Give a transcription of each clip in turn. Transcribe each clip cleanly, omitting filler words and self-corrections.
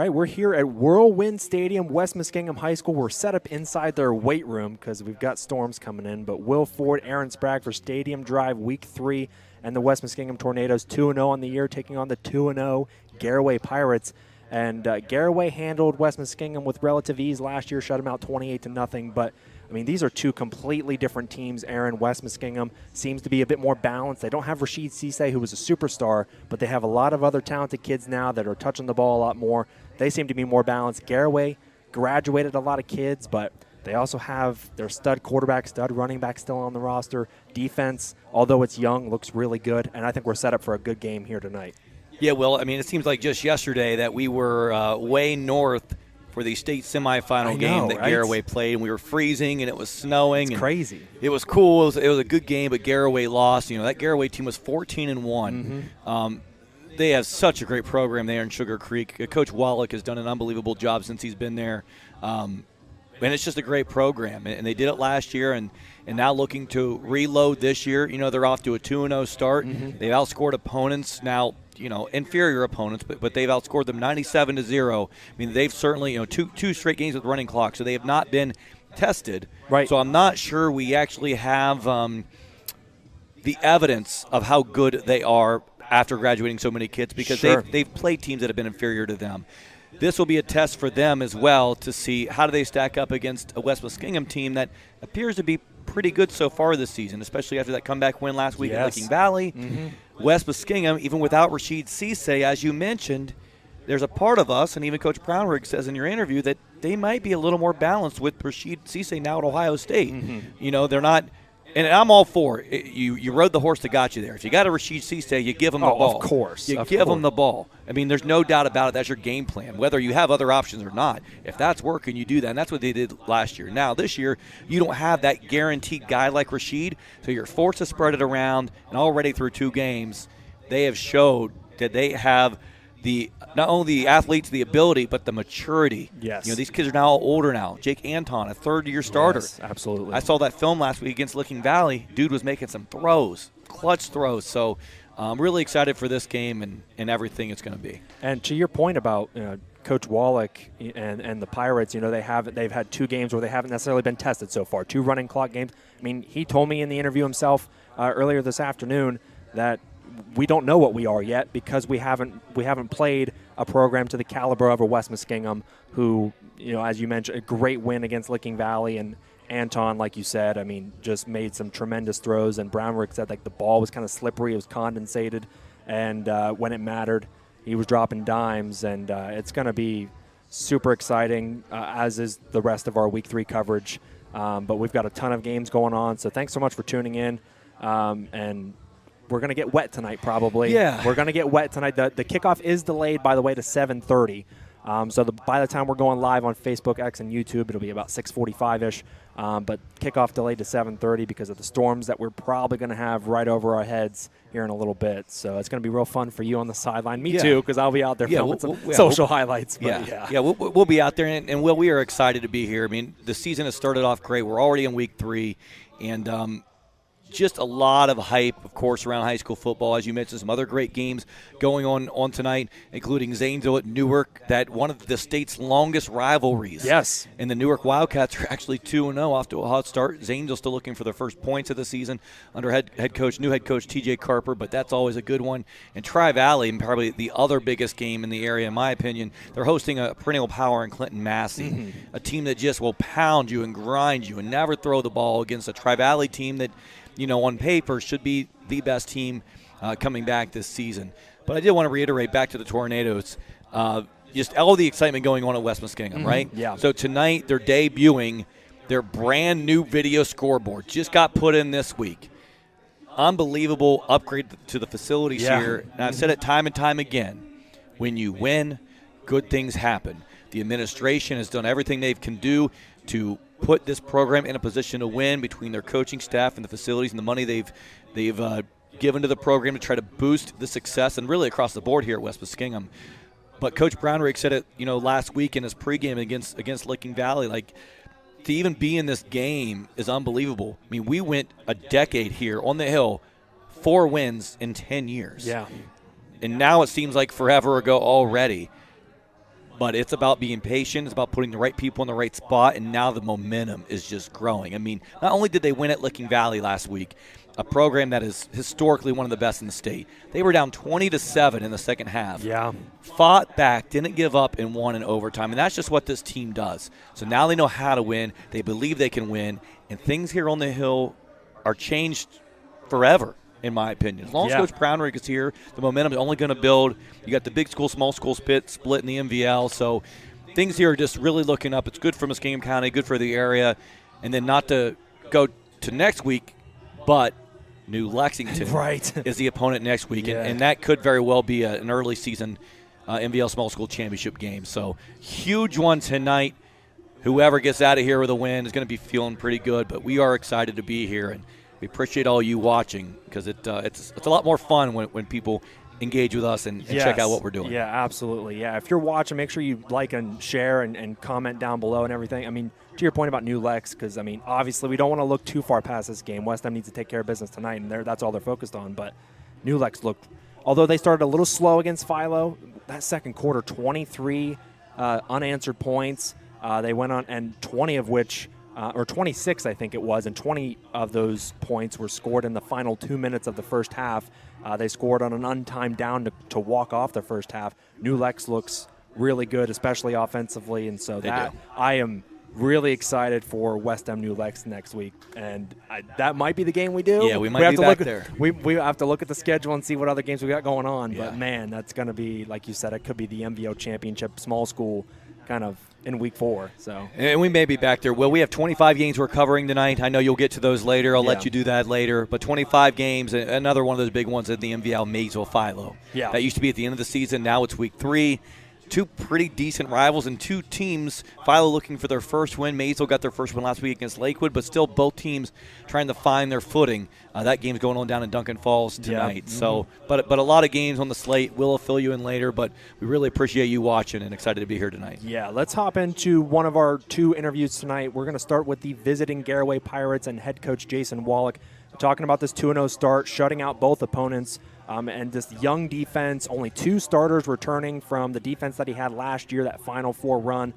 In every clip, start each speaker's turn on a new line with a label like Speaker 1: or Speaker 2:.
Speaker 1: right, we're here at Whirlwind Stadium, West Muskingum High School. We're set up inside their weight room because we've got storms coming in. But Will Ford, Aaron Sprague for Stadium Drive Week 3, and the West Muskingum Tornadoes 2-0 on the year, taking on the 2-0 Garaway Pirates. And Garaway handled West Muskingum with relative ease last year, shut them out 28-0. But I mean, these are two completely different teams. Aaron, West Muskingum seems to be a bit more balanced. They don't have Rashid Cisse, who was a superstar, but they have a lot of other talented kids now that are touching the ball a lot more. They seem to be more balanced. Garaway graduated a lot of kids, but they also have their stud quarterback, stud running back still on the roster. Defense, although it's young, looks really good, and I think we're set up for a good game here tonight.
Speaker 2: Yeah, well, I mean, it seems like just yesterday that we were way north for the state semifinal game that Garaway played, and we were freezing and it was snowing.
Speaker 1: It's crazy.
Speaker 2: It was cool. It was a good game, but Garaway lost. You know, that Garaway team was 14-1. They have such a great program there in Sugarcreek. Coach Wallach has done an unbelievable job since he's been there. And it's just a great program. And they did it last year, and now looking to reload this year. You know, they're off to a 2-0 start. They've outscored opponents now, you know, inferior opponents, but they've outscored them 97-0. I mean, they've certainly, you know, two straight games with running clock, so they have not been tested.
Speaker 1: Right.
Speaker 2: So I'm not sure we actually have the evidence of how good they are after graduating so many kids, because they've played teams that have been inferior to them. This will be a test for them as well to see how do they stack up against a West Muskingum team that appears to be pretty good so far this season, especially after that comeback win last week at Licking Valley. West Muskingum, even without Rashid Cisse, as you mentioned, there's a part of us, and even Coach Brownrigg says in your interview, that they might be a little more balanced with Rashid Cisse now at Ohio State. You know, they're not – and I'm all for it. You rode the horse that got you there. If you got a Rashid Cisse, you give him the ball.
Speaker 1: Of course.
Speaker 2: You give him the ball. I mean, there's no doubt about it. That's your game plan, whether you have other options or not. If that's working, you do that, and that's what they did last year. Now, this year, you don't have that guaranteed guy like Rashid, so you're forced to spread it around, and already through 2 games, they have showed that they have not only the athletes, the ability, but the maturity.
Speaker 1: Yes.
Speaker 2: You know, these kids are now older now. Jake Anton, a third-year starter.
Speaker 1: Yes, absolutely.
Speaker 2: I saw that film last week against Licking Valley. Dude was making some throws, clutch throws. So I'm really excited for this game and everything it's going to be.
Speaker 1: And to your point about Coach Wallach and the Pirates, you know, they've had 2 games where they haven't necessarily been tested so far, 2 running clock games. I mean, he told me in the interview himself earlier this afternoon that we don't know what we are yet because we haven't played a program to the caliber of a West Muskingum, who, you know, as you mentioned, a great win against Licking Valley, and Anton, like you said, I mean, just made some tremendous throws. And Brownrigg said like the ball was kind of slippery, it was condensated, and when it mattered, he was dropping dimes. And it's going to be super exciting, as is the rest of our Week 3 coverage. But we've got a ton of games going on, so thanks so much for tuning in. And we're going to get wet tonight, probably.
Speaker 2: Yeah.
Speaker 1: We're going to get wet tonight. The kickoff is delayed, by the way, to 7:30. So by the time we're going live on Facebook, X, and YouTube, it'll be about 6:45-ish. But kickoff delayed to 7:30 because of the storms that we're probably going to have right over our heads here in a little bit. So it's going to be real fun for you on the sideline. Me too, because I'll be out there filming some social highlights. But
Speaker 2: we'll be out there. And Will, we are excited to be here. I mean, the season has started off great. We're already in Week 3. And just a lot of hype, of course, around high school football. As you mentioned, some other great games going on tonight, including Zanesville at Newark, that one of the state's longest rivalries.
Speaker 1: Yes.
Speaker 2: And the Newark Wildcats are actually 2-0 off to a hot start. Zanesville still looking for their first points of the season under new head coach TJ Carper, but that's always a good one. And Tri-Valley, and probably the other biggest game in the area, in my opinion, they're hosting a perennial power in Clinton Massey, a team that just will pound you and grind you and never throw the ball against a Tri-Valley team that, you know, on paper should be the best team coming back this season. But I did want to reiterate back to the Tornadoes, just all the excitement going on at West Muskingum, right?
Speaker 1: Yeah.
Speaker 2: So tonight they're debuting their brand new video scoreboard. Just got put in this week. Unbelievable upgrade to the facilities here. And I've said it time and time again. When you win, good things happen. The administration has done everything they can do to put this program in a position to win between their coaching staff and the facilities and the money they've given to the program to try to boost the success, and really across the board here at West Muskingum. But Coach Brownrigg said it, you know, last week in his pregame against Licking Valley, like, to even be in this game is unbelievable. I mean, we went a decade here on the hill, 4 wins in 10 years.
Speaker 1: Yeah.
Speaker 2: And now it seems like forever ago already. But it's about being patient. It's about putting the right people in the right spot, and now the momentum is just growing. I mean, not only did they win at Licking Valley last week, a program that is historically one of the best in the state. They were down 20-7 in the second half.
Speaker 1: Yeah.
Speaker 2: Fought back, didn't give up, and won in overtime. And that's just what this team does. So now they know how to win. They believe they can win. And things here on the Hill are changed forever, in my opinion. As long as Coach Brownrigg is here, the momentum is only going to build. You got the big school, small school split in the MVL. So things here are just really looking up. It's good for Muskingum County, good for the area. And then not to go to next week, but New Lexington is the opponent next week.
Speaker 1: Yeah.
Speaker 2: And that could very well be an early season MVL Small School Championship game. So huge one tonight. Whoever gets out of here with a win is going to be feeling pretty good. But we are excited to be here, and we appreciate all you watching because it's a lot more fun when people engage with us and check out what we're doing.
Speaker 1: Yeah, absolutely. Yeah, if you're watching, make sure you like and share and comment down below and everything. I mean, to your point about New Lex, because, I mean, obviously we don't want to look too far past this game. West End needs to take care of business tonight, and that's all they're focused on. But New Lex looked, although they started a little slow against Philo, that second quarter, 23 unanswered points. They went on, and 20 of which, or 26 I think it was, and 20 of those points were scored in the final 2 minutes of the first half. They scored on an untimed down to walk off the first half. New Lex looks really good, especially offensively, and so I am really excited for West End New Lex next week, and that might be the game we do.
Speaker 2: Yeah, we might be back there.
Speaker 1: We have to look at the schedule and see what other games we got going on, but man, that's going to be, like you said, it could be the MVO Championship small school kind of in week 4. So,
Speaker 2: and we may be back there. Well, we have 25 games we're covering tonight. I know you'll get to those later. I'll let you do that later. But 25 games, another one of those big ones at the MVL Maysville Philo.
Speaker 1: Yeah.
Speaker 2: That used to be at the end of the season. Now it's week 3. Two pretty decent rivals and two teams. Philo looking for their first win. Maysville got their first win last week against Lakewood, but still both teams trying to find their footing. That game's going on down in Duncan Falls tonight.
Speaker 1: Yeah.
Speaker 2: So, but a lot of games on the slate. We'll fill you in later, but we really appreciate you watching and excited to be here tonight.
Speaker 1: Yeah, let's hop into one of our 2 interviews tonight. We're going to start with the visiting Garaway Pirates and head coach Jason Wallach. We're talking about this 2-0 start, shutting out both opponents. And this young defense, only 2 starters returning from the defense that he had last year, that Final Four run.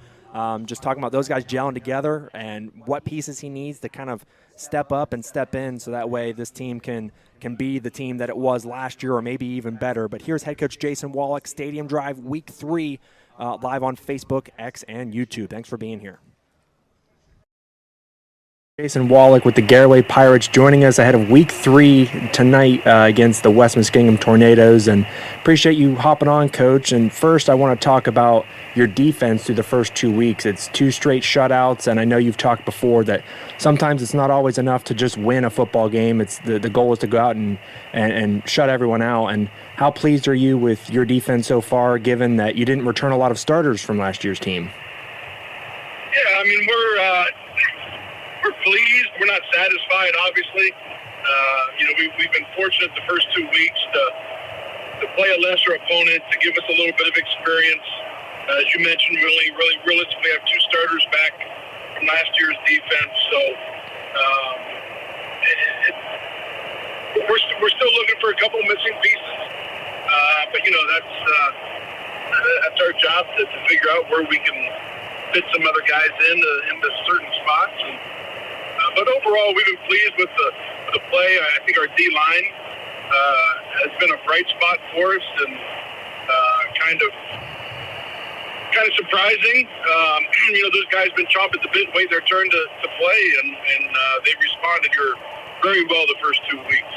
Speaker 1: Just talking about those guys gelling together and what pieces he needs to kind of step up and step in so that way this team can be the team that it was last year or maybe even better. But here's head coach Jason Wallach, Stadium Drive Week 3, live on Facebook, X, and YouTube. Thanks for being here. Jason Wallach with the Garaway Pirates joining us ahead of Week 3 tonight against the West Muskingum Tornadoes, and appreciate you hopping on, Coach. And first, I want to talk about your defense through the first 2 weeks. It's 2 straight shutouts, and I know you've talked before that sometimes it's not always enough to just win a football game. It's the goal is to go out and shut everyone out. And how pleased are you with your defense so far, given that you didn't return a lot of starters from last year's team?
Speaker 3: Yeah, I mean, we're pleased. We're not satisfied, obviously. We've been fortunate the first 2 weeks to play a lesser opponent, to give us a little bit of experience. As you mentioned, we really realistically have 2 starters back from last year's defense. So we're still looking for a couple missing pieces. But that's our job to figure out where we can fit some other guys into certain spots. But overall, we've been pleased with the play. I think our D-line has been a bright spot for us and kind of surprising. Those guys have been chomping at the bit, waiting their turn to play, and they've responded here very well the first 2 weeks.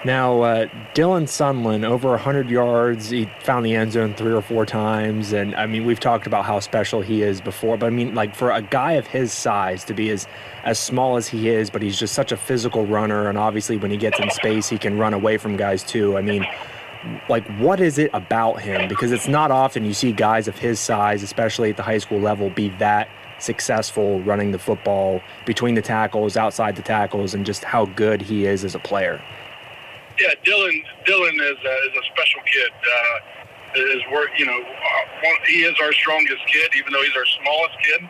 Speaker 1: Now, Dylan Sunland, over 100 yards. He found the end zone 3 or 4 times. And, I mean, we've talked about how special he is before. But, I mean, like, for a guy of his size to be as small as he is, but he's just such a physical runner. And, obviously, when he gets in space, he can run away from guys, too. I mean, like, what is it about him? Because it's not often you see guys of his size, especially at the high school level, be that successful running the football between the tackles, outside the tackles, and just how good he is as a player.
Speaker 3: Yeah, Dylan is a special kid. He is our strongest kid, even though he's our smallest kid.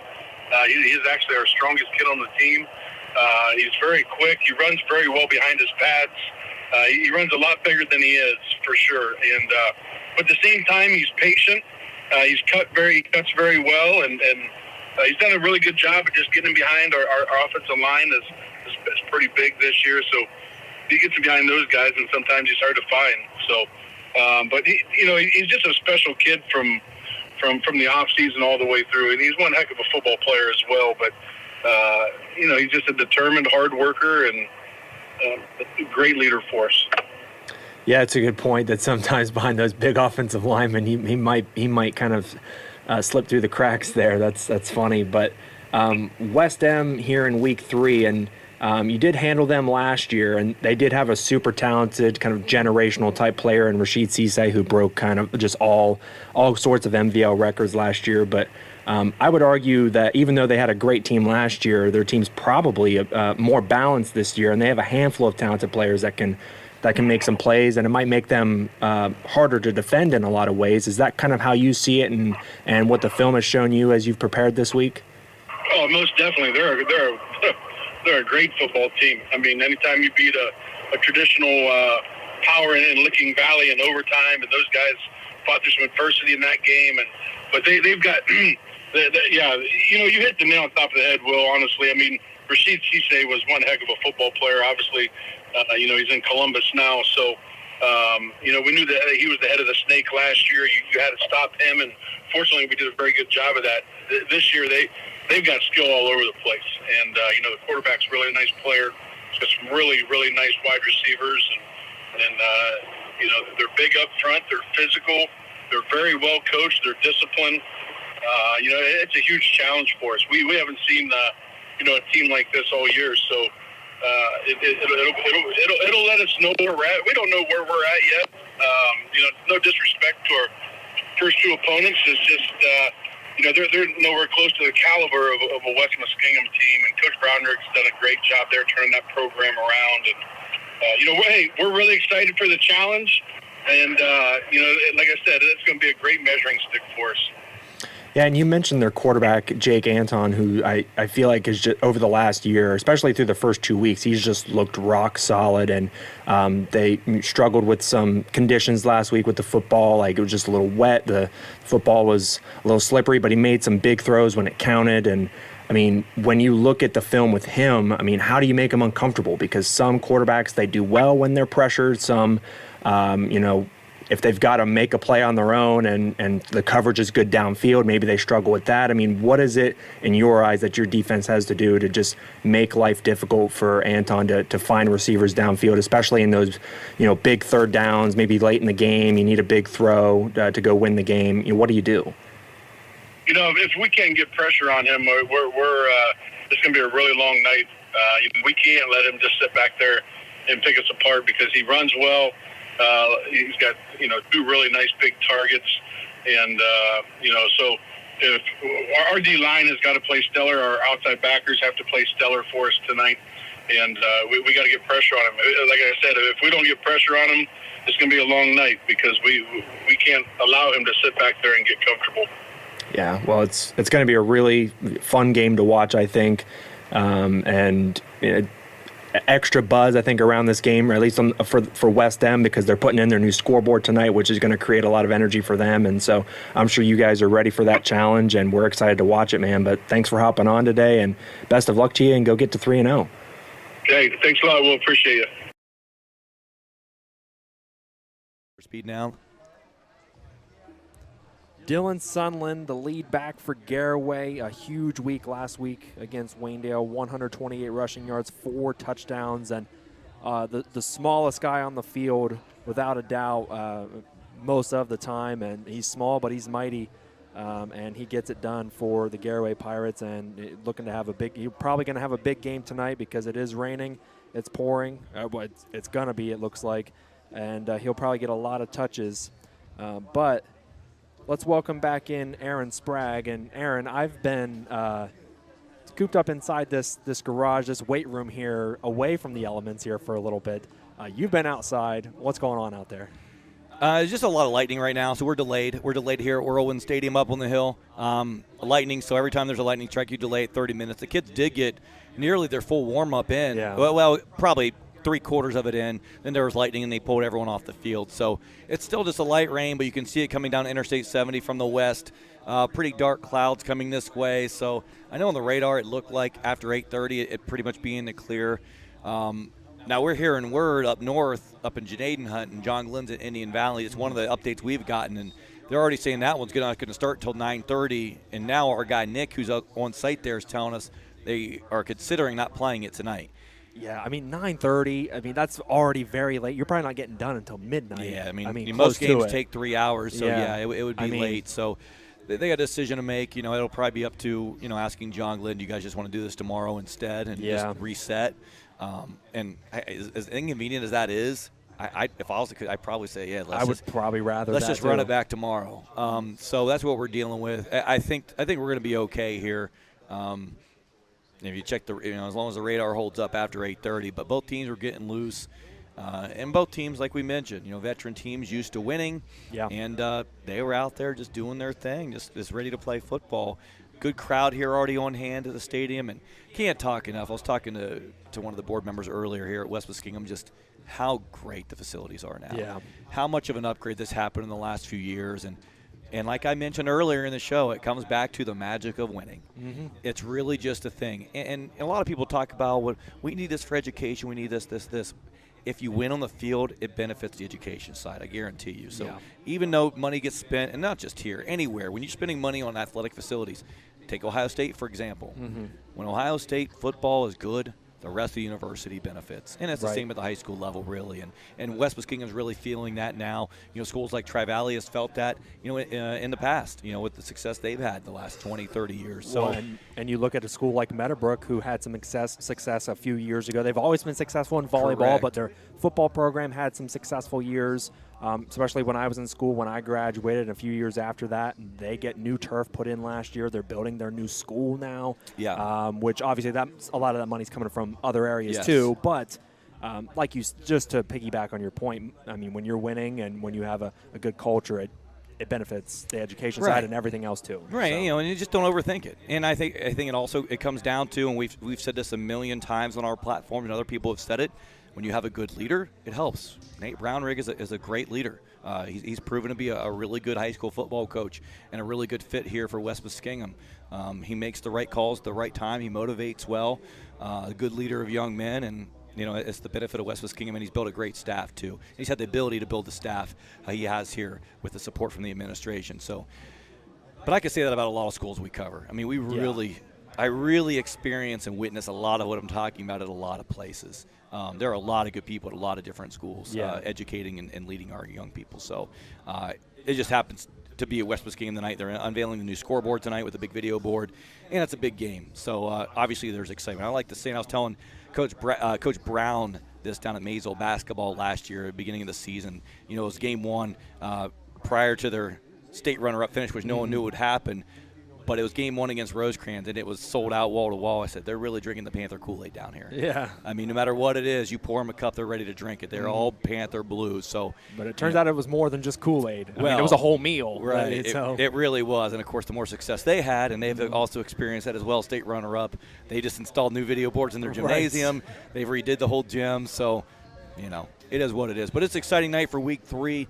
Speaker 3: He is actually our strongest kid on the team. He's very quick. He runs very well behind his pads. He runs a lot bigger than he is, for sure. And but at the same time, he's patient. He cuts very well, and he's done a really good job of just getting behind our offensive line is pretty big this year. So he gets behind those guys, and sometimes he's hard to find. So, but he's just a special kid from the off season all the way through, and he's one heck of a football player as well. But he's just a determined hard worker and a great leader for us.
Speaker 1: Yeah, it's a good point that sometimes behind those big offensive linemen, he might kind of slip through the cracks there. That's funny. But West M here in week 3, and you did handle them last year, and they did have a super talented kind of generational type player in Rashid Cisse, who broke kind of just all sorts of MVL records last year. But I would argue that even though they had a great team last year, their team's probably more balanced this year, and they have a handful of talented players that can make some plays, and it might make them harder to defend in a lot of ways. Is that kind of how you see it, and what the film has shown you as you've prepared this week?
Speaker 3: Oh, most definitely. They're a great football team. I mean, anytime you beat a traditional power in Licking Valley in overtime, and those guys fought through some adversity in that game, but they've got you hit the nail on top of the head, Will. Honestly, I mean, Rashid Cisse was one heck of a football player. Obviously, he's in Columbus now, so we knew that he was the head of the snake last year. You had to stop him, and fortunately, we did a very good job of that. This year, they've got skill all over the place, and the quarterback's really a nice player. He's got some really, really nice wide receivers, and they're big up front. They're physical. They're very well coached. They're disciplined. It's a huge challenge for us. We haven't seen a team like this all year, so it'll let us know where we're at. We don't know where we're at yet. No disrespect to our first 2 opponents. It's just they're nowhere close to the caliber of a West Muskingum team, and Coach Brownrick's done a great job there turning that program around. And we're really excited for the challenge, and like I said, it's going to be a great measuring stick for us.
Speaker 1: Yeah, and you mentioned their quarterback, Jake Anton, who I feel like is just, over the last year, especially through the first 2 weeks, he's just looked rock solid. And they struggled with some conditions last week with the football. Like, it was just a little wet. The football was a little slippery, but he made some big throws when it counted. And, I mean, when you look at the film with him, I mean, how do you make him uncomfortable? Because some quarterbacks, they do well when they're pressured. Some, if they've got to make a play on their own and the coverage is good downfield, maybe they struggle with that. I mean, what is it in your eyes that your defense has to do to just make life difficult for Anton to find receivers downfield, especially in those, big third downs, maybe late in the game, you need a big throw to go win the game. What do you do?
Speaker 3: If we can't get pressure on him, we're it's going to be a really long night. We can't let him just sit back there and pick us apart because he runs well. He's got, 2 really nice big targets. And, so if our D-line has got to play stellar, our outside backers have to play stellar for us tonight. And we got to get pressure on him. Like I said, if we don't get pressure on him, it's going to be a long night because we can't allow him to sit back there and get comfortable. Yeah,
Speaker 1: well, it's going to be a really fun game to watch, I think. And extra buzz, I think, around this game, or at least for West End, because they're putting in their new scoreboard tonight, which is going to create a lot of energy for them. And so I'm sure you guys are ready for that challenge, and we're excited to watch it, man. But thanks for hopping on today, and best of luck to you, and go get to 3-0.
Speaker 3: Hey, thanks a lot. We'll appreciate you.
Speaker 2: Speed now.
Speaker 1: Dylan Sunland, the lead back for Garaway, a huge week last week against Waynedale, 128 rushing yards, 4 touchdowns, and the smallest guy on the field, without a doubt, most of the time. And he's small, but he's mighty, and he gets it done for the Garaway Pirates. And looking to have you're probably going to have a big game tonight because it is raining, it's pouring, it's going to be, it looks like, and he'll probably get a lot of touches, but. Let's welcome back in Aaron Sprague. And Aaron, I've been cooped up inside this garage, this weight room here, away from the elements here for a little bit. You've been outside. What's going on out there?
Speaker 2: There's just a lot of lightning right now, so we're delayed. We're delayed here at Whirlwind Stadium up on the hill. Lightning, so every time there's a lightning strike, you delay it 30 minutes. The kids did get nearly their full warm-up in.
Speaker 1: Yeah.
Speaker 2: Well, probably 3/4 of it in. Then there was lightning, and they pulled everyone off the field. So it's still just a light rain, but you can see it coming down Interstate 70 from the west. Pretty dark clouds coming this way. So I know on the radar it looked like after 8:30 it pretty much being the clear. Now we're hearing word up north, up in Janadenhunt and John Glenn's in Indian Valley. It's one of the updates we've gotten, and they're already saying that one's not going to start until 9:30. And now our guy Nick, who's on site there, is telling us they are considering not playing it tonight.
Speaker 1: Yeah, I mean 9:30. I mean that's already very late. You're probably not getting done until midnight.
Speaker 2: Yeah, I mean most games take 3 hours, so yeah, it would be late. So they got a decision to make. It'll probably be up to asking John Glenn, do you guys just want to do this tomorrow instead and just reset? And as inconvenient as that is, if I was a kid, I'd probably say, I would
Speaker 1: probably rather.
Speaker 2: Let's just run it back tomorrow. So that's what we're dealing with. I think we're going to be okay here. If you check as long as the radar holds up after 8:30, but both teams were getting loose, and both teams, like we mentioned, veteran teams used to winning, and they were out there just doing their thing, just ready to play football. Good crowd here already on hand at the stadium, and can't talk enough. I was talking to one of the board members earlier here at West Muskingum, just how great the facilities are now.
Speaker 1: Yeah. How
Speaker 2: much of an upgrade this happened in the last few years, and like I mentioned earlier in the show, it comes back to the magic of winning. Mm-hmm. It's really just a thing. And a lot of people talk about, we need this for education, we need this. If you win on the field, it benefits the education side, I guarantee you. So even though money gets spent, and not just here, anywhere, when you're spending money on athletic facilities, take Ohio State, for example. Mm-hmm. When Ohio State football is good, the rest of the university benefits. And it's the same at the high school level, really. And West Muskingum is really feeling that now. Schools like Tri-Valley has felt that, in the past, with the success they've had the last 20, 30 years. So,
Speaker 1: and you look at a school like Meadowbrook, who had some success a few years ago. They've always been successful in volleyball, but their football program had some successful years, especially when I was in school, when I graduated, a few years after that. They get new turf put in last year. They're building their new school now, which obviously a lot of that money's coming from other areas too, but just to piggyback on your point, I mean, when you're winning and when you have a good culture, it benefits the education side and everything else too.
Speaker 2: Right, so. And you just don't overthink it. And I think it comes down to, and we've said this a million times on our platform, and other people have said it, when you have a good leader, it helps. Nate Brownrigg is a great leader. He's proven to be a really good high school football coach and a really good fit here for West Muskingum. He makes the right calls at the right time. He motivates well. A good leader of young men, and it's the benefit of West Muskingum, and he's built a great staff too. He's had the ability to build the staff he has here with the support from the administration. So, but I can say that about a lot of schools we cover. I mean, I really experience and witness a lot of what I'm talking about at a lot of places. There are a lot of good people at a lot of different schools educating and leading our young people. So it just happens to be at West Muskingum tonight. They're unveiling the new scoreboard tonight with a big video board, and it's a big game. So obviously there's excitement. I like to say, and I was telling Coach Brown this down at Maysville basketball last year at the beginning of the season. It was game one prior to their state runner-up finish, which no one knew would happen. But it was game one against Rosecrans, and it was sold out wall to wall. I said, they're really drinking the Panther Kool-Aid down here.
Speaker 1: Yeah.
Speaker 2: I mean, no matter what it is, you pour them a cup, they're ready to drink it. They're all Panther blues. So,
Speaker 1: but it turns out it was more than just Kool-Aid. I mean, it was a whole meal.
Speaker 2: Right. It really was. And, of course, the more success they had, and they've also experienced that as well, state runner-up, they just installed new video boards in their gymnasium. They've redid the whole gym. So, it is what it is. But it's an exciting night for week 3.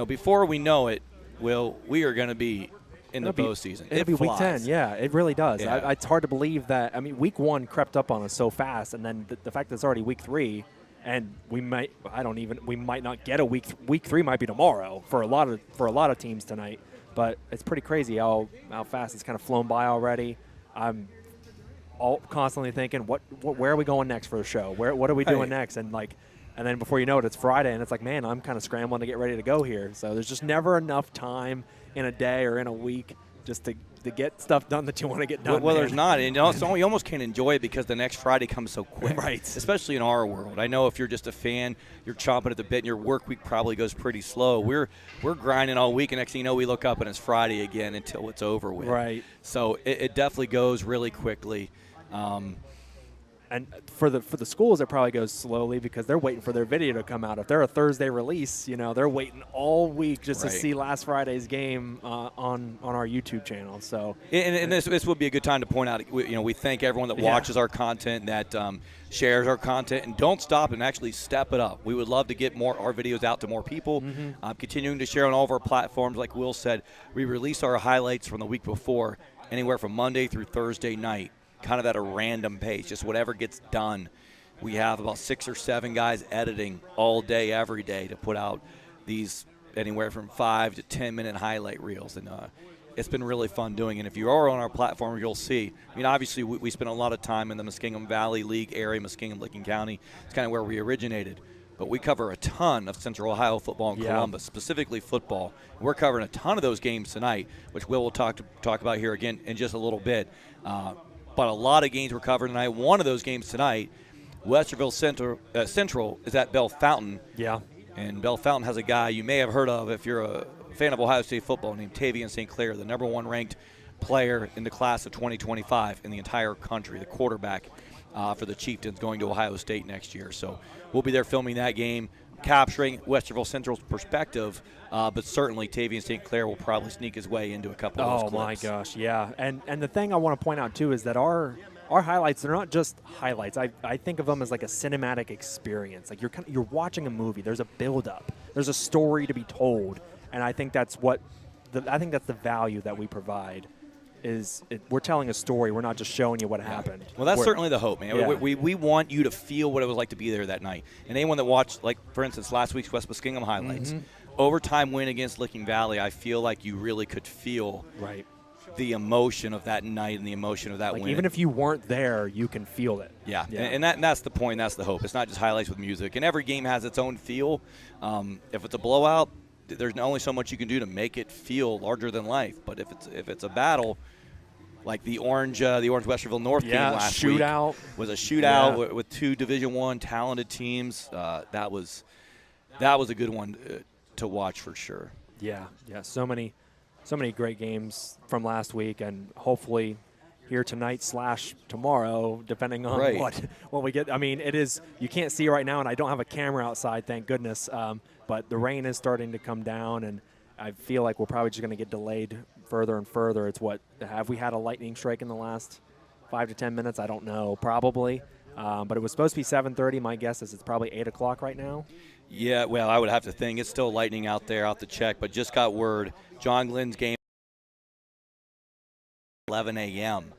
Speaker 2: Before we know it, we are going to be in the postseason.
Speaker 1: It'll be week 10. Yeah, it really does. Yeah. It's hard to believe that. I mean, week 1 crept up on us so fast, and then the fact that it's already week 3, and we might not get a week 3 might be tomorrow for a lot of teams tonight. But it's pretty crazy how fast it's kind of flown by already. I'm constantly thinking, where are we going next for the show? What are we doing next? And then before you know it, it's Friday, and it's like, man, I'm kind of scrambling to get ready to go here. So there's just never enough time in a day or in a week just to get stuff done that you want to get done.
Speaker 2: Well, there's not. And you almost can't enjoy it because the next Friday comes so quick.
Speaker 1: Right.
Speaker 2: Especially in our world. I know if you're just a fan, you're chomping at the bit, and your work week probably goes pretty slow. We're grinding all week, and next thing you know, we look up, and it's Friday again until it's over with.
Speaker 1: Right.
Speaker 2: So it definitely goes really quickly.
Speaker 1: And for the schools, it probably goes slowly because they're waiting for their video to come out. If they're a Thursday release, they're waiting all week just to see last Friday's game on our YouTube channel. So,
Speaker 2: and this would be a good time to point out, we thank everyone that watches our content, that shares our content, and don't stop and actually step it up. We would love to get our videos out to more people. Continuing to share on all of our platforms. Like Will said, we release our highlights from the week before, anywhere from Monday through Thursday night, kind of at a random pace, just whatever gets done. We have about 6 or 7 guys editing all day, every day, to put out these anywhere from 5 to 10-minute highlight reels. And it's been really fun doing it. If you are on our platform, you'll see. Obviously, we spend a lot of time in the Muskingum Valley League area, Muskingum, Licking County. It's kind of where we originated. But we cover a ton of Central Ohio football in Columbus, specifically football. We're covering a ton of those games tonight, which Will talk about here again in just a little bit. But a lot of games we're covering tonight. One of those games tonight, Westerville Central is at Bell Fountain.
Speaker 1: Yeah.
Speaker 2: And Bell Fountain has a guy you may have heard of if you're a fan of Ohio State football named Tavian St. Clair, the number 1 ranked player in the class of 2025 in the entire country, the quarterback for the Chieftains going to Ohio State next year. So we'll be there filming that game, capturing Westerville Central's perspective, but certainly Tavian St. Clair will probably sneak his way into a couple of those clips.
Speaker 1: Oh, my gosh, yeah. And the thing I want to point out, too, is that our highlights, they're not just highlights. I think of them as like a cinematic experience. Like you're watching a movie. There's a build-up. There's a story to be told. And I think that's the value that we provide. We're telling a story. We're not just showing you what happened.
Speaker 2: Well, that's certainly the hope, man.
Speaker 1: Yeah.
Speaker 2: We want you to feel what it was like to be there that night. And anyone that watched, like, for instance, last week's West Muskingum highlights, overtime win against Licking Valley, I feel like you really could feel the emotion of that night and the emotion of that win.
Speaker 1: Even if you weren't there, you can feel it.
Speaker 2: Yeah. And that's the point. That's the hope. It's not just highlights with music. And every game has its own feel. If it's a blowout, there's only so much you can do to make it feel larger than life. But if it's a battle, like the Orange Westerville North game last week was a shootout with 2 Division I talented teams. That was a good one to watch for sure.
Speaker 1: Yeah. So many great games from last week, and hopefully here tonight / tomorrow, depending on what we get. I mean, it is, you can't see right now, and I don't have a camera outside, thank goodness. But the rain is starting to come down, and I feel like we're probably just going to get delayed further and further. Have we had a lightning strike in the last 5 to 10 minutes? I don't know, probably. But it was supposed to be 7:30. My guess is it's probably 8 o'clock right now.
Speaker 2: Yeah, well, I would have to think. It's still lightning out there, out to check, but just got word. John Glenn's game 11 a.m.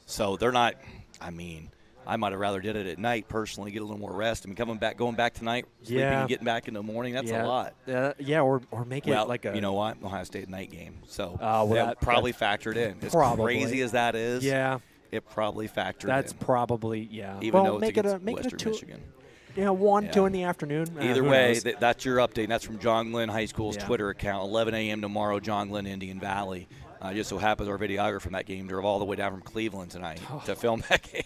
Speaker 2: So they're not, I might have rather did it at night personally, get a little more rest. Going back tonight, sleeping and getting back in the morning, that's a lot.
Speaker 1: Or make it like a.
Speaker 2: You know what? Ohio State night game. So
Speaker 1: that
Speaker 2: probably factored in. As crazy as that is, it probably factored in.
Speaker 1: That's probably,
Speaker 2: Even though it's against Western Michigan.
Speaker 1: 2 in the afternoon.
Speaker 2: Either way, that's your update. That's from John Glenn High School's Twitter account. 11 a.m. tomorrow, John Glenn, Indian Valley. Just so happens our videographer from that game drove all the way down from Cleveland tonight to film that game.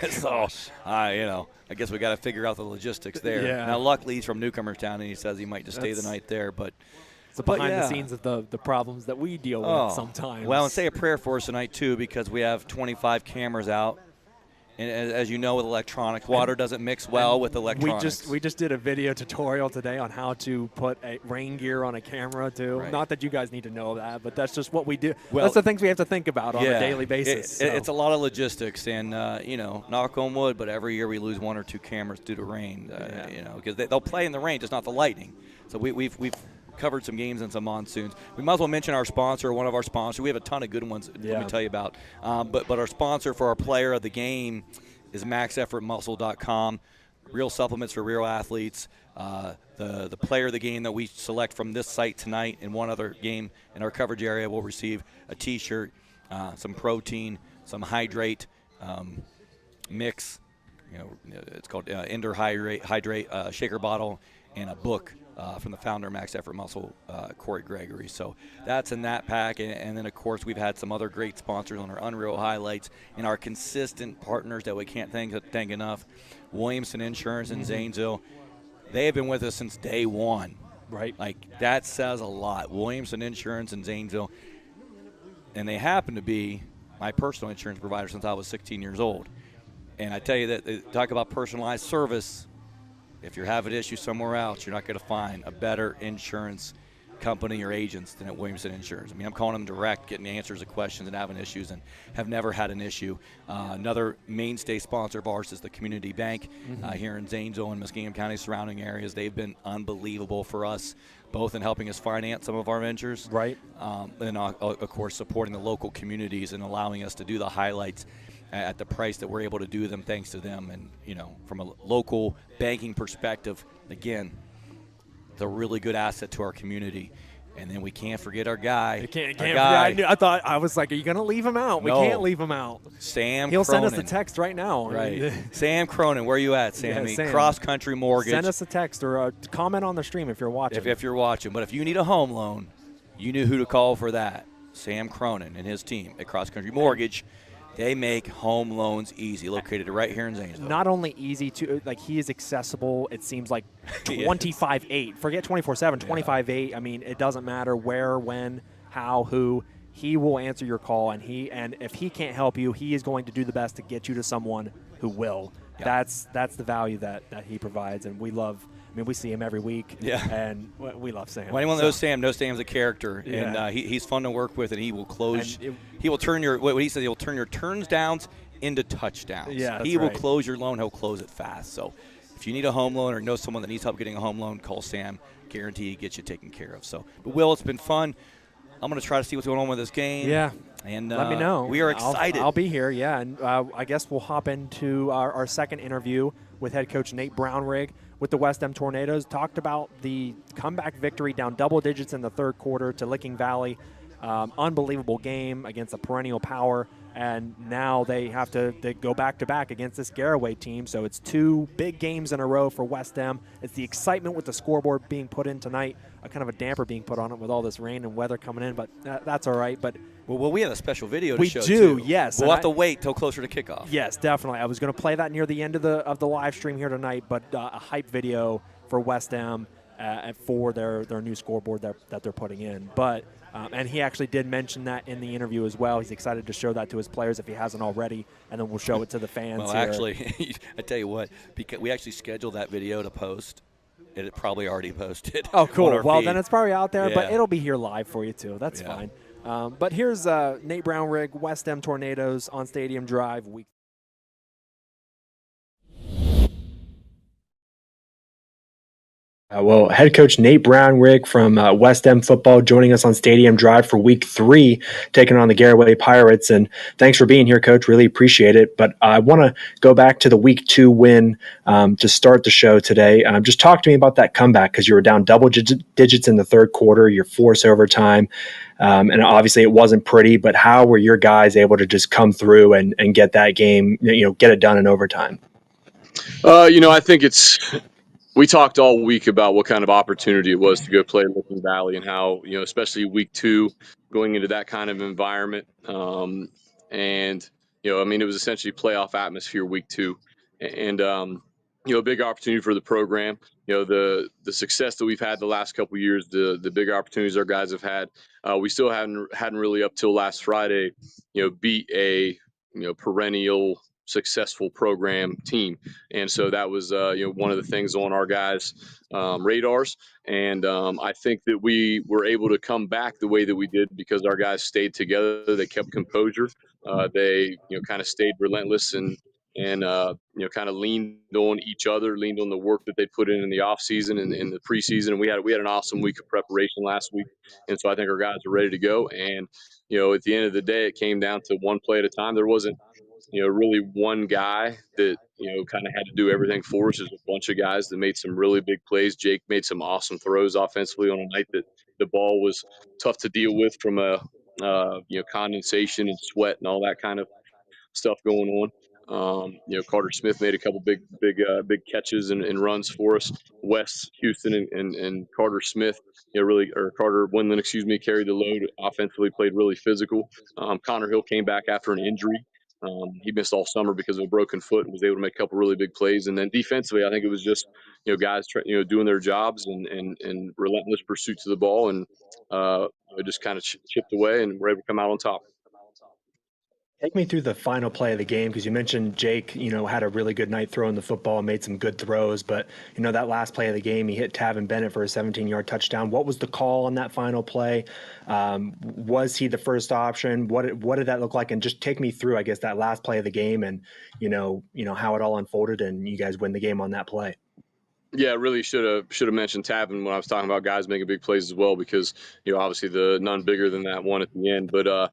Speaker 2: So, I guess we got to figure out the logistics there.
Speaker 1: Yeah.
Speaker 2: Now, luckily, he's from Newcomerstown, and he says he might just stay the night there. But
Speaker 1: it's behind the scenes of the problems that we deal with sometimes.
Speaker 2: Well, and say a prayer for us tonight, too, because we have 25 cameras out. And as you know, with electronics, water doesn't mix well with electronics.
Speaker 1: We just did a video tutorial today on how to put a rain gear on a camera too.
Speaker 2: Right.
Speaker 1: Not that you guys need to know that, but that's just what we do.
Speaker 2: Well,
Speaker 1: that's the things we have to think about on a daily basis.
Speaker 2: It's a lot of logistics, and knock on wood, but every year we lose 1 or 2 cameras due to rain. Because they'll play in the rain, just not the lightning. So we've covered some games and some monsoons. We might as well mention our sponsor, one of our sponsors. We have a ton of good ones let me tell you about. But our sponsor for our player of the game is maxeffortmuscle.com. Real supplements for real athletes. The player of the game that we select from this site tonight and one other game in our coverage area will receive a T-shirt, some protein, some hydrate mix. It's called Ender Hydrate shaker bottle, and a book from the founder of Max Effort Muscle, Corey Gregory. So that's in that pack. And then, of course, we've had some other great sponsors on our Unreal Highlights and our consistent partners that we can't thank enough. Williamson Insurance in Zanesville. They have been with us since day one.
Speaker 1: Right.
Speaker 2: Like, that says a lot. Williamson Insurance in Zanesville. And they happen to be my personal insurance provider since I was 16 years old. And I tell you that, talk about personalized service. If you're having issues somewhere else, you're not going to find a better insurance company or agents than at Williamson Insurance. I mean, I'm calling them direct, getting answers to questions and having issues, and have never had an issue. Another mainstay sponsor of ours is the Community Bank here in Zanesville and Muskingum County surrounding areas. They've been unbelievable for us, both in helping us finance some of our ventures,
Speaker 1: right,
Speaker 2: and of course supporting the local communities and allowing us to do the highlights at the price that we're able to do them, thanks to them. And from a local banking perspective, again, it's a really good asset to our community. And then we can't forget our guy.
Speaker 1: I was like, are you going to leave him out?
Speaker 2: No.
Speaker 1: We can't leave him out.
Speaker 2: Sam
Speaker 1: He'll
Speaker 2: Cronin.
Speaker 1: send us a text right now.
Speaker 2: Right. Sam Cronin, where are you at, Sammy?
Speaker 1: Yeah, Sam.
Speaker 2: Cross Country Mortgage.
Speaker 1: Send us a text or a comment on the stream if you're watching.
Speaker 2: If you're watching. But if you need a home loan, you knew who to call for that. Sam Cronin and his team at Cross Country Mortgage. They make home loans easy, located right here in Zanesville.
Speaker 1: Not only easy to, he is accessible, it seems like 25/8. Forget 24/7, 25/8. I mean, it doesn't matter where, when, how, who. He will answer your call, and if he can't help you, he is going to do the best to get you to someone who will. Yeah. That's the value that he provides, and we love. I mean, we see him every week, and we love Sam.
Speaker 2: Well, anyone knows Sam knows Sam's a character, and he's fun to work with, and he will close. He will turn what he says. He will turn your turns downs into touchdowns.
Speaker 1: Yeah,
Speaker 2: he will close your loan. He'll close it fast. So, if you need a home loan or know someone that needs help getting a home loan, call Sam. Guarantee he gets you taken care of. So, but Will, it's been fun. I'm going to try to see what's going on with this game.
Speaker 1: Yeah.
Speaker 2: And
Speaker 1: let me know.
Speaker 2: We are excited.
Speaker 1: I'll be here, yeah. And I guess we'll hop into our second interview with head coach Nate Brownrigg with the West End Tornadoes. Talked about the comeback victory down double digits in the third quarter to Licking Valley. Unbelievable game against a perennial power. And now they have to go back-to-back against this Garaway team. So it's two big games in a row for West End. It's the excitement with the scoreboard being put in tonight, a kind of a damper being put on it with all this rain and weather coming in, but that's all right. But
Speaker 2: well, we have a special video to show,
Speaker 1: We do,
Speaker 2: too.
Speaker 1: yes.
Speaker 2: We'll have to wait till closer to kickoff.
Speaker 1: Yes, definitely. I was going to play that near the end of the live stream here tonight, but a hype video for West End for their new scoreboard that they're putting in. But and he actually did mention that in the interview as well. He's excited to show that to his players if he hasn't already, and then we'll show it to the fans.
Speaker 2: Well,
Speaker 1: here.
Speaker 2: Actually, I tell you what, because we actually scheduled that video to post. It probably already posted.
Speaker 1: Oh, cool. Well,
Speaker 2: feed.
Speaker 1: then it's probably out there, but
Speaker 2: Yeah.
Speaker 1: it'll be here live for you too. That's fine. But here's Nate Brownrigg, West End Tornadoes on Stadium Drive week. Well, head coach Nate Brownrigg from West End Football joining us on Stadium Drive for week 3, taking on the Garaway Pirates. And thanks for being here, coach. Really appreciate it. But I want to go back to the week 2 win to start the show today. Just talk to me about that comeback, because you were down double digits in the third quarter. You're forced overtime. And obviously it wasn't pretty, but how were your guys able to just come through and get that game, get it done in overtime?
Speaker 4: I think we talked all week about what kind of opportunity it was to go play in Licking Valley, and how, especially week 2, going into that kind of environment. It was essentially playoff atmosphere week 2, and a big opportunity for the program. The success that we've had the last couple of years, the big opportunities our guys have had. We still hadn't really up till last Friday, beat a perennial successful program team. And so that was one of the things on our guys' radars. And I think that we were able to come back the way that we did because our guys stayed together. They kept composure. They kind of stayed relentless and kind of leaned on each other, leaned on the work that they put in the off season and in the preseason. And we had an awesome week of preparation last week. And so I think our guys are ready to go. And, at the end of the day, it came down to one play at a time. There wasn't, really one guy that, kind of had to do everything for us. There's a bunch of guys that made some really big plays. Jake made some awesome throws offensively on a night that the ball was tough to deal with from a, condensation and sweat and all that kind of stuff going on. Carter Smith made a couple big catches and runs for us. Wes Houston and Carter Smith, Carter Windland, carried the load offensively, played really physical. Connor Hill came back after an injury. He missed all summer because of a broken foot and was able to make a couple really big plays. And then defensively, I think it was just, guys doing their jobs and relentless pursuits of the ball, and it just kind of chipped away and we're able to come out on top.
Speaker 1: Take me through the final play of the game because you mentioned Jake, had a really good night throwing the football and made some good throws. But, that last play of the game, he hit Tavin Bennett for a 17-yard touchdown. What was the call on that final play? Was he the first option? What did that look like? And just take me through, I guess, that last play of the game and, how it all unfolded and you guys win the game on that play.
Speaker 4: Yeah, really should have mentioned Tavin when I was talking about guys making big plays as well, because obviously the none bigger than that one at the end. But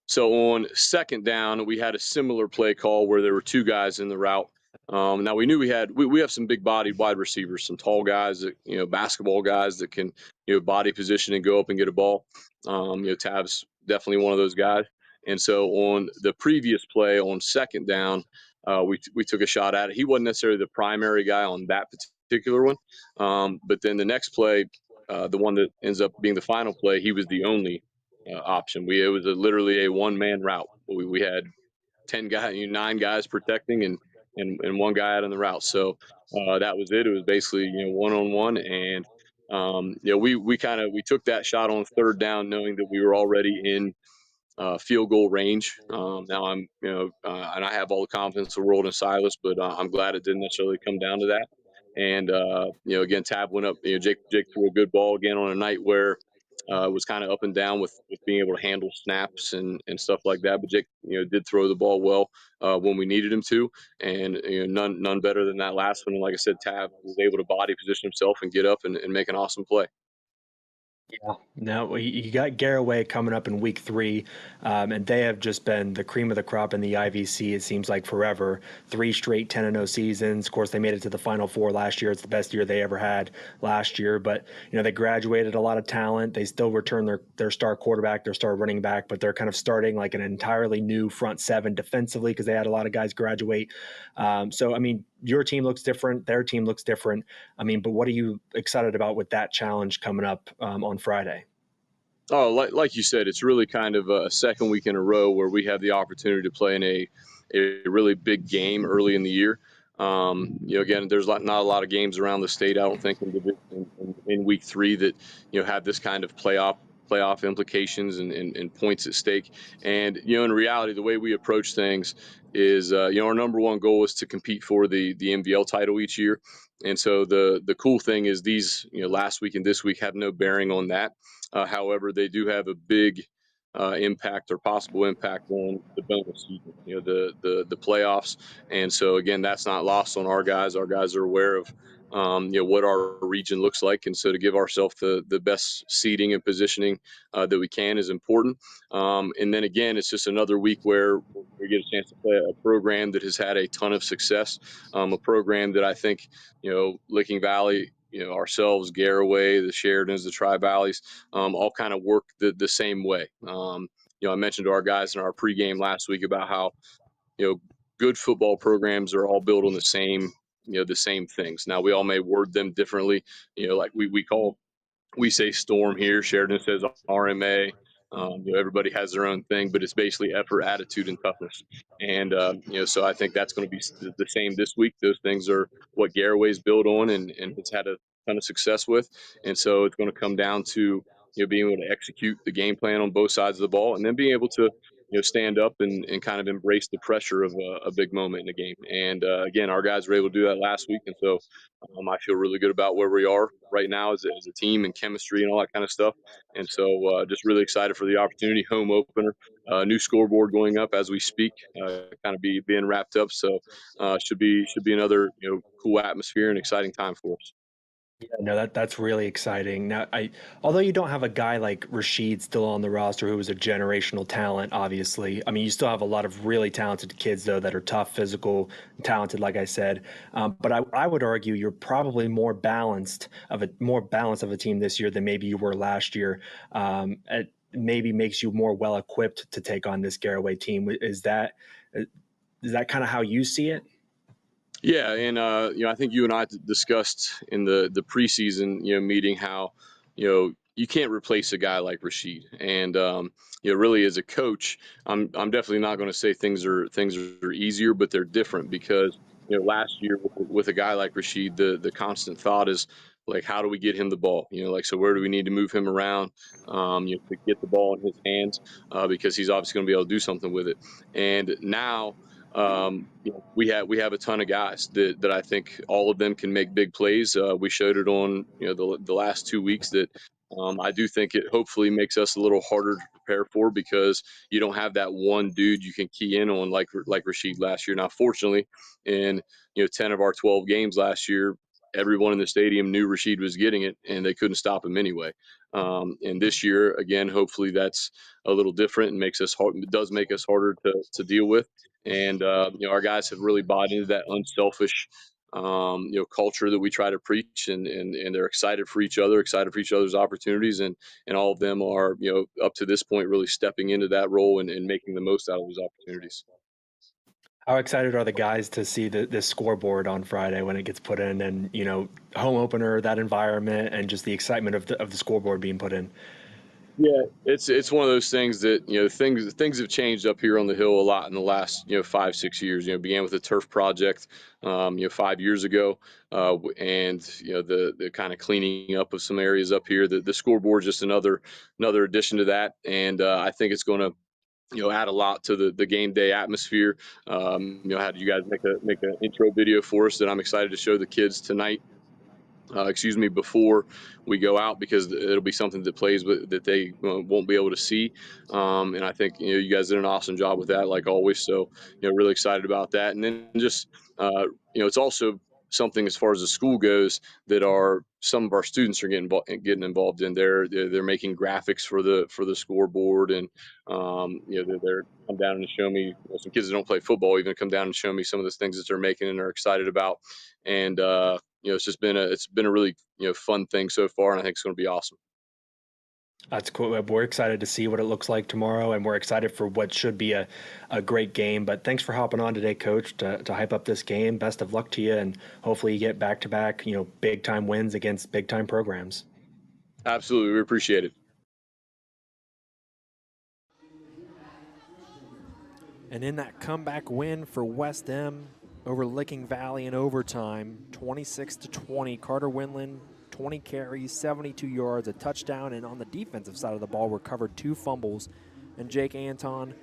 Speaker 4: so on second down, we had a similar play call where there were two guys in the route. Now we knew we have some big-bodied wide receivers, some tall guys that basketball guys that can body position and go up and get a ball. Tav's definitely one of those guys. And so on the previous play on second down, we took a shot at it. He wasn't necessarily the primary guy on that particular one, but then the next play, the one that ends up being the final play, he was the only option. It was literally a one-man route. We had 10 guys, 9 guys protecting and one guy out on the route. So that was it. It was basically one-on-one, and we took that shot on third down, knowing that we were already in field goal range. Now I'm and I have all the confidence in the world in Silas, but I'm glad it didn't necessarily come down to that. And again, Tab went up. Jake threw a good ball again on a night where it was kind of up and down with being able to handle snaps and stuff like that. But Jake, did throw the ball well when we needed him to, and none better than that last one. And like I said, Tab was able to body position himself and get up and make an awesome play.
Speaker 1: Yeah, no, you got Garaway coming up in week 3, and they have just been the cream of the crop in the IVC. It seems like forever. 3 straight 10-0 seasons. Of course, they made it to the Final Four last year. It's the best year they ever had last year. But they graduated a lot of talent. They still return their star quarterback, their star running back, but they're kind of starting like an entirely new front seven defensively because they had a lot of guys graduate. So I mean, your team looks different. Their team looks different. I mean, but what are you excited about with that challenge coming up on Friday?
Speaker 4: Oh, like you said, it's really kind of a second week in a row where we have the opportunity to play in a really big game early in the year. Again, there's not a lot of games around the state, I don't think, in week 3 that have this kind of playoff implications and points at stake. And in reality, the way we approach things is our number one goal is to compete for the MVL title each year. And so the cool thing is these last week and this week have no bearing on that. However, they do have a big impact or possible impact on the bonus season, the playoffs. And so again, that's not lost on our guys. Our guys are aware of what our region looks like, and so to give ourselves the best seating and positioning that we can is important. And then again, it's just another week where we get a chance to play a program that has had a ton of success, a program that I think Licking Valley, ourselves, Garaway, the Sheridans, the Tri-Valleys, all kind of work the same way. I mentioned to our guys in our pregame last week about how good football programs are all built on the same things. Now we all may word them differently. Like we say Storm here, Sheridan says RMA. Everybody has their own thing, but it's basically effort, attitude, and toughness. And so I think that's going to be the same this week. Those things are what Garaway's built on and it's had a ton of success with. And so it's going to come down to being able to execute the game plan on both sides of the ball, and then being able to stand up and kind of embrace the pressure of a big moment in the game. And again, our guys were able to do that last week, and so I feel really good about where we are right now as a team and chemistry and all that kind of stuff. And so just really excited for the opportunity. Home opener, new scoreboard going up as we speak, kind of being wrapped up. So should be another cool atmosphere and exciting time for us.
Speaker 1: Yeah, no, that's really exciting. Now, although you don't have a guy like Rashid still on the roster, who was a generational talent, obviously. I mean, you still have a lot of really talented kids though that are tough, physical, talented, like I said. But I would argue you're probably more balanced of a team this year than maybe you were last year. It maybe makes you more well equipped to take on this Garaway team. Is that kind of how you see it?
Speaker 4: Yeah, and I think you and I discussed in the preseason meeting how you can't replace a guy like Rashid, and really as a coach, I'm definitely not going to say things are easier, but they're different because last year with a guy like Rashid, the constant thought is like how do we get him the ball? Like, so where do we need to move him around, to get the ball in his hands, because he's obviously going to be able to do something with it. And now, we have a ton of guys that I think all of them can make big plays. We showed it on the last 2 weeks that I do think it hopefully makes us a little harder to prepare for, because you don't have that one dude you can key in on like Rashid last year. Now, fortunately, in 10 of our 12 games last year, everyone in the stadium knew Rashid was getting it, and they couldn't stop him anyway. And this year, again, hopefully that's a little different and it does make us harder to deal with. And our guys have really bought into that unselfish culture that we try to preach, and they're excited for each other, excited for each other's opportunities, and all of them are up to this point really stepping into that role and making the most out of those opportunities.
Speaker 1: How excited are the guys to see this scoreboard on Friday when it gets put in, and home opener, that environment, and just the excitement of the scoreboard being put in?
Speaker 4: Yeah, it's one of those things that things have changed up here on the hill a lot in the last 5-6 years. Began with the turf project 5 years ago, and the kind of cleaning up of some areas up here. The scoreboard is just another addition to that, and I think it's going to add a lot to the game day atmosphere. Had you guys make an intro video for us that I'm excited to show the kids tonight, before we go out, because it'll be something that plays with that they won't be able to see. And I think you guys did an awesome job with that, like always. So really excited about that. And then just it's also something, as far as the school goes, that some of our students are getting involved in. They're making graphics for the scoreboard, and they're come down and show me, some kids that don't play football even come down and show me some of the things that they're making and are excited about. And it's been a really fun thing so far, and I think it's going to be awesome.
Speaker 1: That's cool. We're excited to see what it looks like tomorrow, and we're excited for what should be a great game. But thanks for hopping on today, Coach, to hype up this game. Best of luck to you, and hopefully you get back-to-back, big-time wins against big-time programs.
Speaker 4: Absolutely. We appreciate it.
Speaker 1: And in that comeback win for West M over Licking Valley in overtime, 26-20, Carter Winland, 20 carries, 72 yards, a touchdown, and on the defensive side of the ball recovered 2 fumbles. And Jake Anton,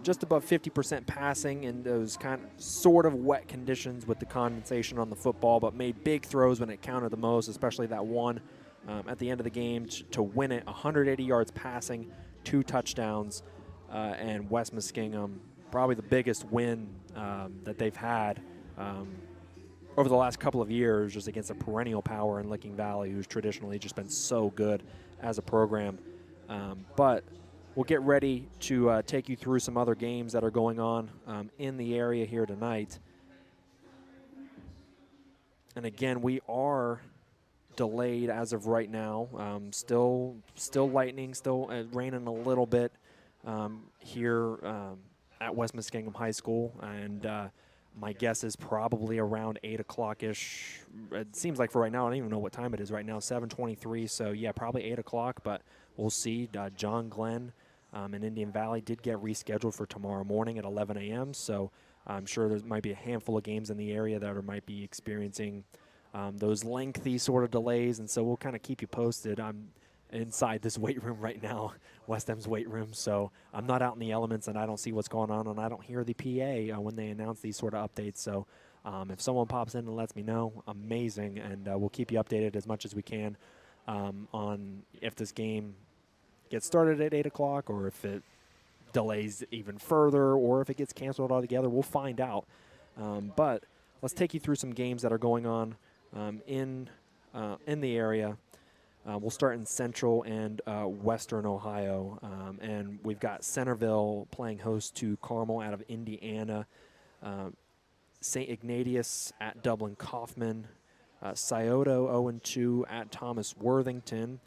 Speaker 1: just above 50% passing in those sort of wet conditions with the condensation on the football, but made big throws when it counted the most, especially that one at the end of the game to win it, 180 yards passing, 2 touchdowns. And West Muskingum, probably the biggest win that they've had over the last couple of years, just against a perennial power in Licking Valley, who's traditionally just been so good as a program. But we'll get ready to take you through some other games that are going on in the area here tonight. And again, we are delayed as of right now. Still lightning, still raining a little bit here at West Muskingum High School, and my guess is probably around 8 o'clock-ish. It seems like for right now, I don't even know what time it is right now, 7:23, so yeah, probably 8 o'clock, but we'll see. John Glenn in Indian Valley did get rescheduled for tomorrow morning at 11 a.m., so I'm sure there might be a handful of games in the area that might be experiencing those lengthy sort of delays, and so we'll kind of keep you posted. I'm inside this weight room right now, West M's weight room, so I'm not out in the elements, and I don't see what's going on, and I don't hear the PA when they announce these sort of updates. So if someone pops in and lets me know, amazing, and we'll keep you updated as much as we can on if this game gets started at 8 o'clock, or if it delays even further, or if it gets canceled altogether. We'll find out. But let's take you through some games that are going on in the area. We'll start in Central and Western Ohio, and we've got Centerville playing host to Carmel out of Indiana, St. Ignatius at Dublin Kaufman, Scioto 0-2 at Thomas Worthington.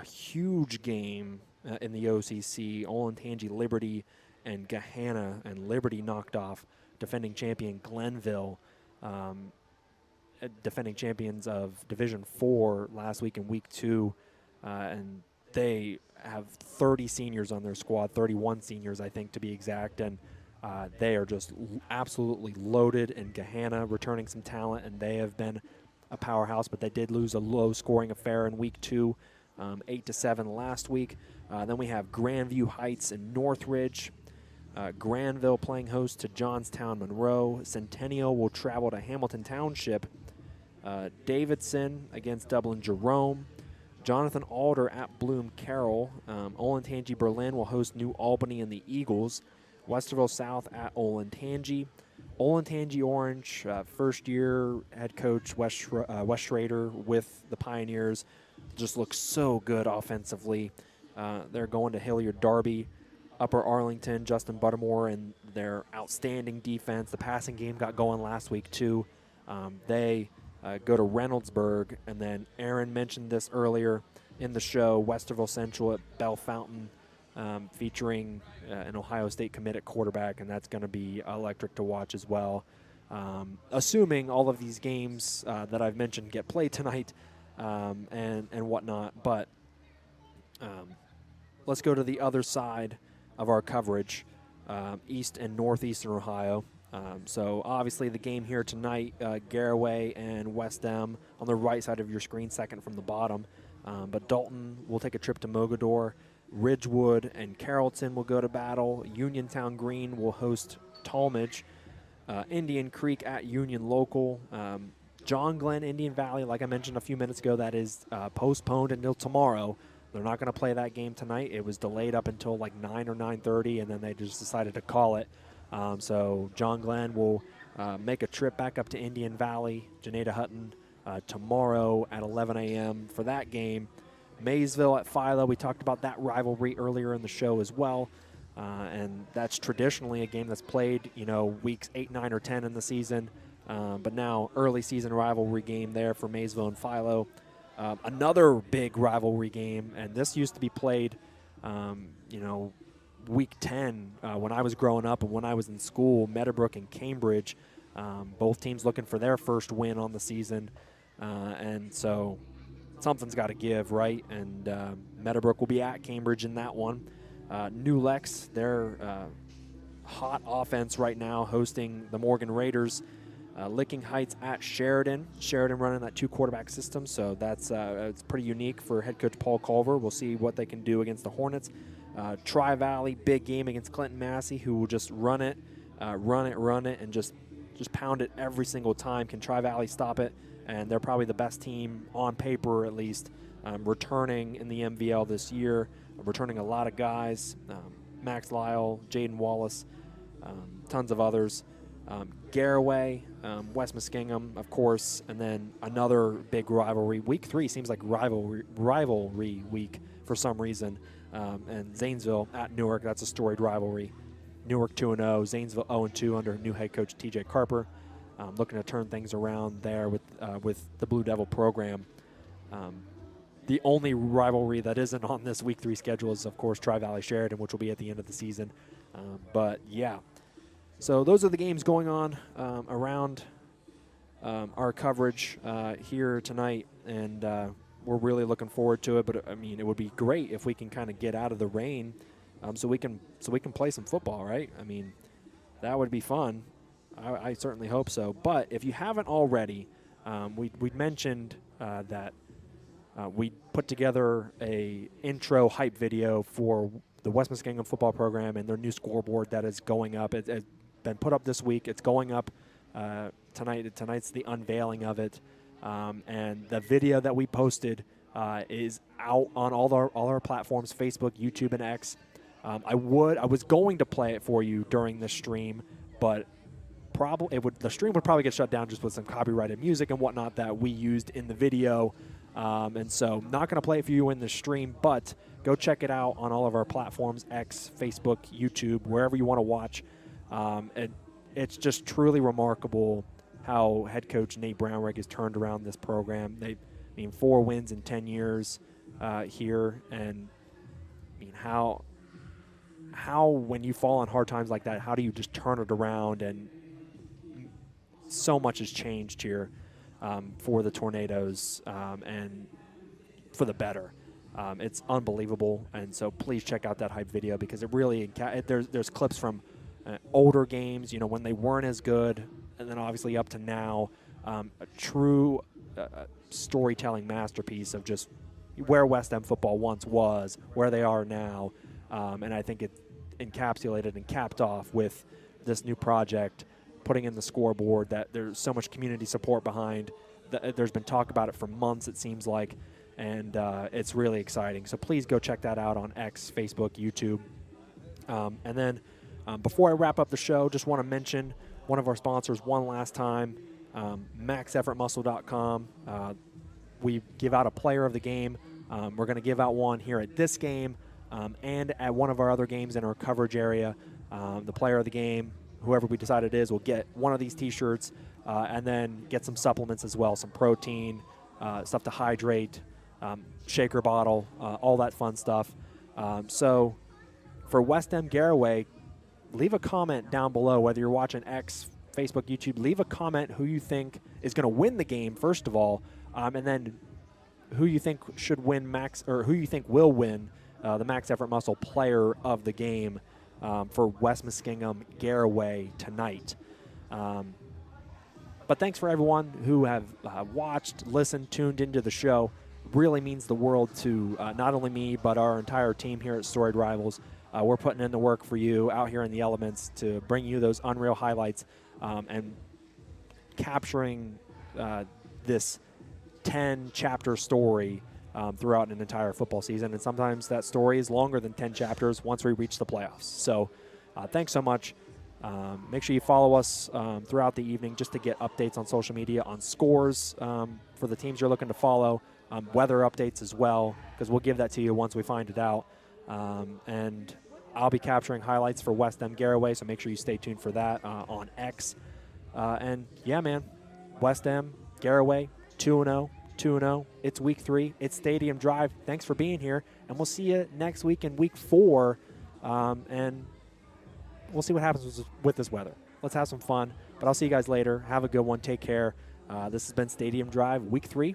Speaker 1: Huge game in the OCC. Olentangy Liberty and Gahanna, and Liberty knocked off defending champion Glenville, defending champions of Division 4 last week in Week 2, and they have 30 seniors on their squad, 31 seniors I think to be exact, and they are just absolutely loaded, and Gahanna returning some talent, and they have been a powerhouse, but they did lose a low-scoring affair in Week 2, 8-7 last week. Then we have Grandview Heights and Northridge. Granville playing host to Johnstown Monroe. Centennial will travel to Hamilton Township. Davidson against Dublin Jerome. Jonathan Alder at Bloom Carroll. Olentangy Berlin will host New Albany and the Eagles. Westerville South at Olentangy. Olentangy Orange, first-year head coach Wes Schrader with the Pioneers. Just looks so good offensively. They're going to Hilliard Darby. Upper Arlington, Justin Buttermore, and their outstanding defense. The passing game got going last week, too. They go to Reynoldsburg, and then Aaron mentioned this earlier in the show, Westerville Central at Bell Fountain, featuring an Ohio State commit at quarterback, and that's going to be electric to watch as well. Assuming all of these games that I've mentioned get played tonight and whatnot. But let's go to the other side of our coverage, East and Northeastern Ohio. So obviously the game here tonight, Garaway and West M on the right side of your screen, second from the bottom. But Dalton will take a trip to Mogador. Ridgewood and Carrollton will go to battle. Uniontown Green will host Talmadge. Indian Creek at Union Local. John Glenn, Indian Valley, like I mentioned a few minutes ago, that is postponed until tomorrow. They're not going to play that game tonight. It was delayed up until like 9 or 9:30, and then they just decided to call it. So John Glenn will make a trip back up to Indian Valley, Janeda Hutton, tomorrow at 11 a.m. for that game. Maysville at Philo, we talked about that rivalry earlier in the show as well. And that's traditionally a game that's played, weeks 8, 9, or 10 in the season. But now early season rivalry game there for Maysville and Philo. Another big rivalry game, and this used to be played, week 10 when I was growing up and when I was in school, Meadowbrook and Cambridge, both teams looking for their first win on the season. And so something's got to give, right? And Meadowbrook will be at Cambridge in that one. New Lex, they're hot offense right now, hosting the Morgan Raiders. Licking Heights at Sheridan. Sheridan running that 2-quarterback system, so that's it's pretty unique for head coach Paul Culver. We'll see what they can do against the Hornets. Tri-Valley, big game against Clinton Massey, who will just run it, and just pound it every single time. Can Tri-Valley stop it? And they're probably the best team on paper, at least, returning in the MVL this year, returning a lot of guys, Max Lyle, Jaden Wallace, tons of others. Garaway, West Muskingum, of course, and then another big rivalry. Week 3 seems like rivalry week for some reason. And Zanesville at Newark, that's a storied rivalry. Newark 2-0, Zanesville 0-2 under new head coach TJ Carper. Looking to turn things around there with the Blue Devil program. The only rivalry that isn't on this Week 3 schedule is, of course, Tri-Valley Sheridan, which will be at the end of the season. But, yeah. So those are the games going on around our coverage here tonight, and we're really looking forward to it. But, I mean, it would be great if we can kind of get out of the rain so we can play some football, right? I mean, that would be fun. I certainly hope so. But if you haven't already, we mentioned that we put together a intro hype video for the West Muskingum football program and their new scoreboard that is going up. It's been put up this week. It's going up tonight. Tonight's the unveiling of it. And the video that we posted is out on all our platforms, Facebook, YouTube, and X. I was going to play it for you during the stream, but the stream would probably get shut down just with some copyrighted music and whatnot that we used in the video. And so not going to play it for you in the stream, but go check it out on all of our platforms, X, Facebook, YouTube, wherever you want to watch. And it's just truly remarkable how head coach Nate Brownrigg has turned around this program. 4 wins in 10 years here, and how when you fall on hard times like that, how do you just turn it around? And so much has changed here for the Tornadoes and for the better. It's unbelievable, and so please check out that hype video because it really there's clips from older games, when they weren't as good, and then obviously up to now. A true a storytelling masterpiece of just where West End football once was, where they are now, and I think it encapsulated and capped off with this new project, putting in the scoreboard that there's so much community support behind. There's been talk about it for months, it seems like, and it's really exciting. So please go check that out on X, Facebook, YouTube. And then before I wrap up the show, just want to mention one of our sponsors one last time, maxeffortmuscle.com. We give out a player of the game. We're going to give out one here at this game and at one of our other games in our coverage area. The player of the game, whoever we decide it is, will get one of these T-shirts and then get some supplements as well, some protein, stuff to hydrate, shaker bottle, all that fun stuff. So for West End Garaway, leave a comment down below, whether you're watching X, Facebook, YouTube. Leave a comment who you think is going to win the game, first of all, and then who you think should win who you think will win the Max Effort Muscle player of the game for West Muskingum Garaway tonight. But thanks for everyone who have watched, listened, tuned into the show. Really means the world to not only me, but our entire team here at Storied Rivals. We're putting in the work for you out here in the elements to bring you those unreal highlights and capturing this 10-chapter story throughout an entire football season. And sometimes that story is longer than 10 chapters once we reach the playoffs. So thanks so much. Make sure you follow us throughout the evening just to get updates on social media, on scores for the teams you're looking to follow, weather updates as well, because we'll give that to you once we find it out. And I'll be capturing highlights for West End Garaway, so make sure you stay tuned for that on X. And, yeah, man, West End Garaway, 2-0, 2-0. It's week 3. It's Stadium Drive. Thanks for being here, and we'll see you next week in week 4. And we'll see what happens with this weather. Let's have some fun. But I'll see you guys later. Have a good one. Take care. This has been Stadium Drive, week 3.